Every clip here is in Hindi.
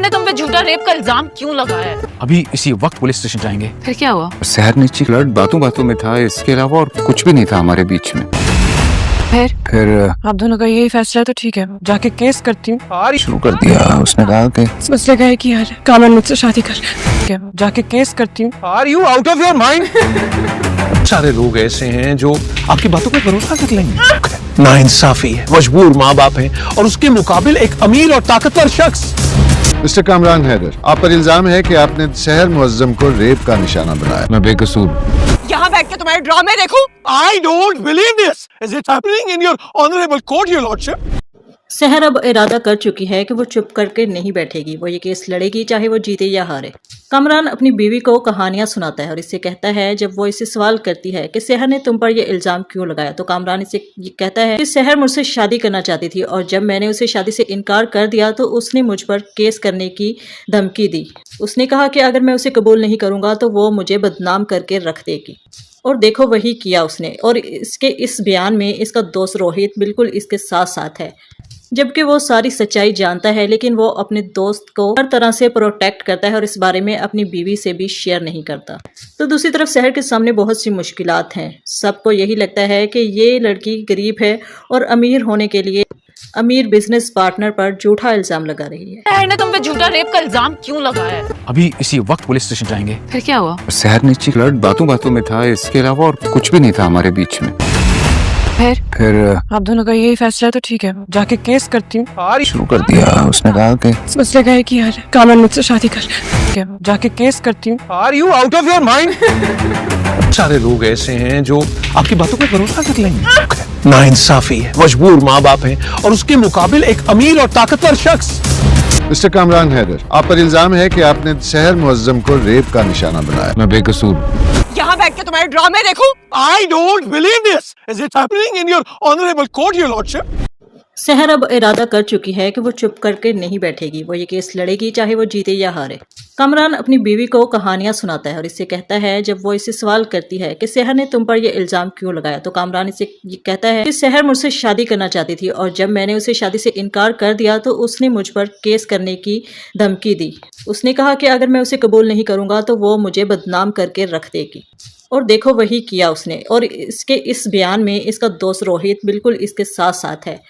ने तुम पे झूठा रेप का इल्जाम क्यों लगाया है? अभी इसी वक्त पुलिस स्टेशन जाएंगे। फिर क्या हुआ? शहर नीचे फ्लर्ट बातों बातों में था, इसके अलावा और कुछ भी नहीं था हमारे बीच में। फिर आप दोनों का यही फैसला है तो ठीक है, जाके केस करती हूँ। शुरू कर दिया। उसने कहा कि इस मसले का है कि यार कामरान मुझसे शादी कर ले, जाके केस करती हूँ। Are you out of your mind? सारे लोग ऐसे हैं जो आपकी बातों पर भरोसा कर लेंगे। नाइंसाफी है, मजबूर माँ बाप हैं और उसके मुकाबिल एक अमीर और ताकतवर शख्स। मिस्टर कामरान हैदर, आप पर इल्जाम है कि आपने शहर मुअज्जम को रेप का निशाना बनाया। मैं बेकसूर। यहाँ बैठ के तुम्हारे ड्रामे देखूं? I don't believe this. Is it happening in your honorable court, your lordship? शहर अब इरादा कर चुकी है कि वो चुप करके नहीं बैठेगी, वो ये केस लड़ेगी चाहे वो जीते या हारे। कामरान अपनी बीवी को कहानियां सुनाता है और इससे कहता है, जब वो इससे सवाल करती है कि शहर ने तुम पर ये इल्जाम क्यों लगाया, तो कामरान इससे कहता है कि शहर मुझसे शादी करना चाहती थी और जब मैंने उसे शादी से इनकार कर दिया तो उसने मुझ पर केस करने की धमकी दी। उसने कहा कि अगर मैं उसे कबूल नहीं करूंगा तो वो मुझे बदनाम करके रख देगी। और देखो वही किया उसने। और इसके इस बयान में इसका दोस्त रोहित बिल्कुल इसके साथ साथ है, जबकि वो सारी सच्चाई जानता है, लेकिन वो अपने दोस्त को हर तरह से प्रोटेक्ट करता है और इस बारे में अपनी बीवी से भी शेयर नहीं करता। तो दूसरी तरफ शहर के सामने बहुत सी मुश्किलात हैं। सबको यही लगता है कि ये लड़की गरीब है और अमीर होने के लिए अमीर बिजनेस पार्टनर पर झूठा इल्जाम लगा रही है। शहर ने तुम पे झूठा रेप का इल्जाम क्यों लगाया है? अभी इसी वक्त पुलिस स्टेशन जाएंगे। फिर क्या हुआ? शहर नीचे फ्लर्ट बातों बातों में था, इसके अलावा और कुछ भी नहीं था हमारे बीच में। फिर आप दोनों का यही फैसला है तो ठीक है, जाके केस करती हूँ। शुरू कर दिया। उसने कहा कि इस मसले का है कि यार कामरान मुझसे शादी कर ले, जाके केस करती हूँ। Are you out of your mind? सारे लोग ऐसे हैं जो आपकी बातों पर भरोसा कर लेंगे। नाइंसाफी है, मजबूर माँ बाप हैं और उसके मुकाबिल एक अमीर और ताकतवर शख्स। मिस्टर कामरान हैदर, आप पर इल्जाम है कि आपने शहर मुअज्जम को रेप का निशाना बनाया। मैं बेकसूर। यहाँ बैठ के तुम्हारे ड्रामे देखूं? I don't believe this. Is it happening in your honorable court, your lordship? शहर अब इरादा कर चुकी है कि वो चुप करके नहीं बैठेगी, वो ये केस लड़ेगी चाहे वो जीते या हारे। कामरान अपनी बीवी को कहानियां सुनाता है और इससे कहता है, जब वो इससे सवाल करती है कि शहर ने तुम पर ये इल्जाम क्यों लगाया, तो कामरान इससे कहता है कि शहर मुझसे शादी करना चाहती थी और जब मैंने उसे शादी से इनकार कर दिया तो उसने मुझ पर केस करने की धमकी दी। उसने कहा कि अगर मैं उसे कबूल नहीं करूंगा तो वो मुझे बदनाम करके रख देगी। और देखो वही किया उसने। और इसके इस बयान में इसका दोस्त रोहित बिल्कुल इसके साथ साथ है,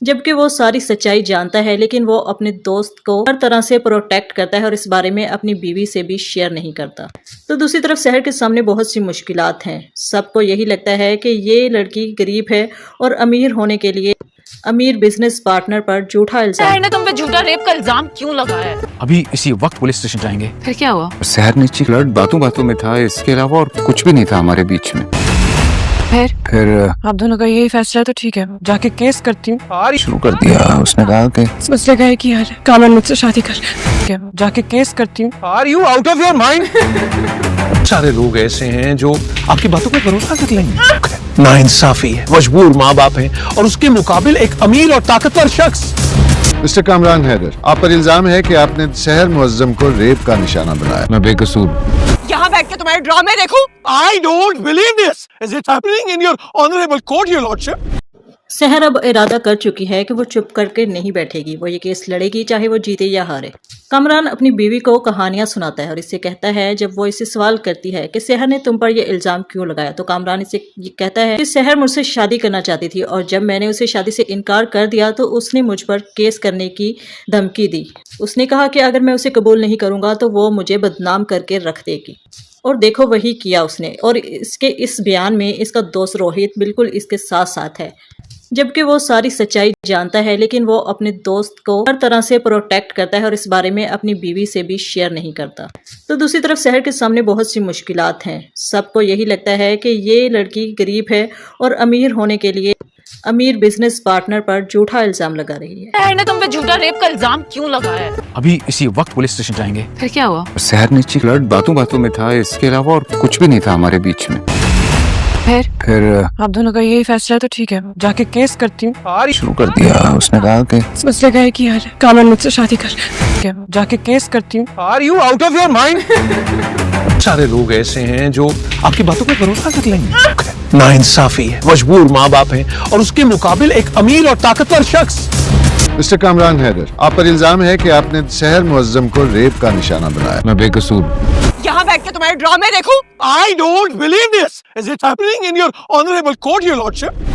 जबकि वो सारी सच्चाई जानता है, लेकिन वो अपने दोस्त को हर तरह से प्रोटेक्ट करता है और इस बारे में अपनी बीवी से भी शेयर नहीं करता। तो दूसरी तरफ शहर के सामने बहुत सी मुश्किलात हैं। सबको यही लगता है कि ये लड़की गरीब है और अमीर होने के लिए अमीर बिजनेस पार्टनर पर झूठा इल्जाम। शहर ने तुम पे झूठा रेप का इल्जाम क्यों लगाया है? अभी इसी वक्त पुलिस स्टेशन जाएंगे। फिर क्या हुआ? शहर नीचे फ्लर्ट बातों बातों में था, इसके अलावा और कुछ भी नहीं था हमारे बीच में। फिर आप दोनों का यही फैसला है तो ठीक है, जाके केस करती हूँ। शुरू कर दिया। उसने कहा कि इस मसले का है कि यार कामरान मुझसे शादी कर ले, जाके केस करती हूँ। Are you out of your mind? सारे लोग ऐसे हैं जो आपकी बातों पर भरोसा कर लेंगे। नाइंसाफी है, मजबूर माँ बाप हैं और उसके मुकाबिल एक अमीर और ताकतवर शख्स। मिस्टर कामरान हैदर, आप पर इल्जाम है कि आपने शहर मुअज्जम को रेप का निशाना बनाया। मैं बेकसूर। यहाँ बैठ के तुम्हारे ड्रामे देखूं? I don't believe this. Is it happening in your honorable court, your lordship? शहर अब इरादा कर चुकी है कि वो चुप करके नहीं बैठेगी, वो ये केस लड़ेगी चाहे वो जीते या हारे। कामरान अपनी बीवी को कहानियां सुनाता है और इससे कहता है, जब वो इससे सवाल करती है कि शहर ने तुम पर ये इल्जाम क्यों लगाया, तो कामरान इससे कहता है कि शहर मुझसे शादी करना चाहती थी और जब मैंने उसे शादी से इनकार कर दिया तो उसने मुझ पर केस करने की धमकी दी। उसने कहा कि अगर मैं उसे कबूल नहीं करूंगा तो वो मुझे बदनाम करके रख देगी। और देखो वही किया उसने। और इसके इस बयान में इसका दोस्त रोहित बिल्कुल इसके साथ साथ है, जबकि वो सारी सच्चाई जानता है, लेकिन वो अपने दोस्त को हर तरह से प्रोटेक्ट करता है और इस बारे में अपनी बीवी से भी शेयर नहीं करता। तो दूसरी तरफ शहर के सामने बहुत सी मुश्किलात हैं। सबको यही लगता है कि ये लड़की गरीब है और अमीर होने के लिए अमीर बिजनेस पार्टनर पर झूठा इल्जाम लगा रही है। शहर ने तुम पे झूठा रेप का इल्जाम क्यों लगाया है? अभी इसी वक्त पुलिस स्टेशन जाएंगे। फिर क्या हुआ? शहर नीचे फ्लर्ट बातों बातों में था, इसके अलावा और कुछ भी नहीं था हमारे बीच में। फिर आप दोनों का यही फैसला है तो ठीक है, जाके केस करती हूँ। शुरू कर दिया। उसने कहा कि इस मसले का है कि यार कामरान मुझसे शादी कर ले, जाके केस करती हूँ। Are you out of your mind? सारे लोग ऐसे हैं जो आपकी बातों पर भरोसा कर लेंगे। नाइंसाफी है, मजबूर माँ बाप हैं और उसके मुकाबिल एक अमीर और ताकतवर शख्स। मिस्टर कामरान हैदर, आप पर इल्जाम है कि आपने शहर मुअज्जम को रेप का निशाना बनाया। मैं बेकसूर यहाँ बैठ के तुम्हारे ड्रामे देखूं? I don't believe this. Is it happening in your honorable court, your lordship?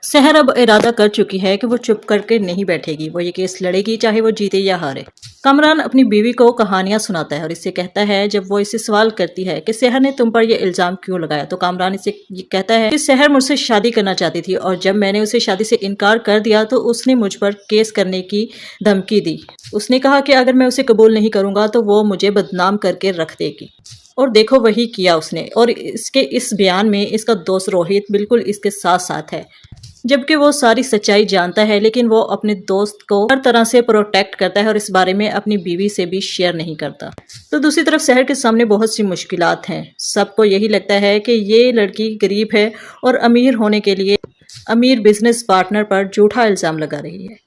सहर अब इरादा कर चुकी है कि वो चुप करके नहीं बैठेगी, वो ये केस लड़ेगी चाहे वो जीते या हारे। कामरान अपनी बीवी को कहानियां सुनाता है और इससे कहता है, जब वो इससे सवाल करती है कि सहर ने तुम पर ये इल्जाम क्यों लगाया, तो कामरान इसे कहता है कि सहर मुझसे शादी करना चाहती थी और जब मैंने उसे शादी से इनकार कर दिया तो उसने मुझ पर केस करने की धमकी दी। उसने कहा कि अगर मैं उसे कबूल नहीं करूंगा तो वो मुझे बदनाम करके रख देगी। और देखो वही किया उसने। और इसके इस बयान में इसका दोस्त रोहित बिल्कुल इसके साथ साथ है, जबकि वो सारी सच्चाई जानता है, लेकिन वो अपने दोस्त को हर तरह से प्रोटेक्ट करता है और इस बारे में अपनी बीवी से भी शेयर नहीं करता। तो दूसरी तरफ सहर के सामने बहुत सी मुश्किलात हैं। सबको यही लगता है कि ये लड़की गरीब है और अमीर होने के लिए अमीर बिजनेस पार्टनर पर झूठा इल्ज़ाम लगा रही है।